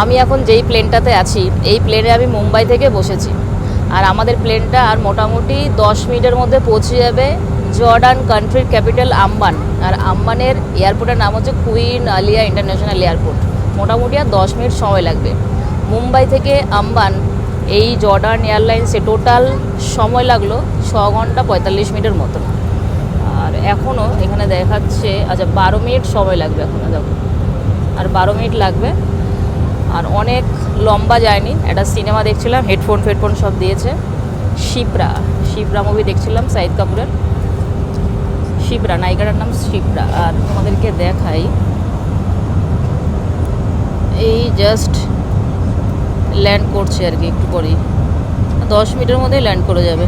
আমি এখন যেই প্লেনটাতে আছি এই প্লেনে আমি মুম্বাই থেকে বসেছি। আর আমাদের প্লেনটা আর মোটামুটি 10 মিনিটের মধ্যে পৌঁছে যাবে জর্ডান কান্ট্রির ক্যাপিটাল আম্মান। আর আম্মানের এয়ারপোর্টের নাম হচ্ছে কুইন আলিয়া ইন্টারন্যাশনাল এয়ারপোর্ট। মোটামুটি আর 10 মিনিট সময় লাগবে মুম্বাই থেকে আম্বান। এই জর্ডান এয়ারলাইন্সে টোটাল সময় লাগলো 6 ঘন্টা 45 মিনিটের মতন। আর এখনও এখানে দেখাচ্ছে আচ্ছা 12 মিনিট সময় লাগবে এখনও, দেখো আর 12 মিনিট লাগবে। আর অনেক লম্বা যায়নি, একটা সিনেমা দেখছিলাম, হেডফোন সব দিয়েছে। শিপ্রা মুভি দেখছিলাম, শাহিদ কাপুরের। শিপ্রা, নায়িকাটার নাম শিপ্রা। আর তোমাদেরকে দেখাই, এই জাস্ট ল্যান্ড করছে আর কি, একটু পরেই 10 মিনিটের মধ্যেই ল্যান্ড করে যাবে।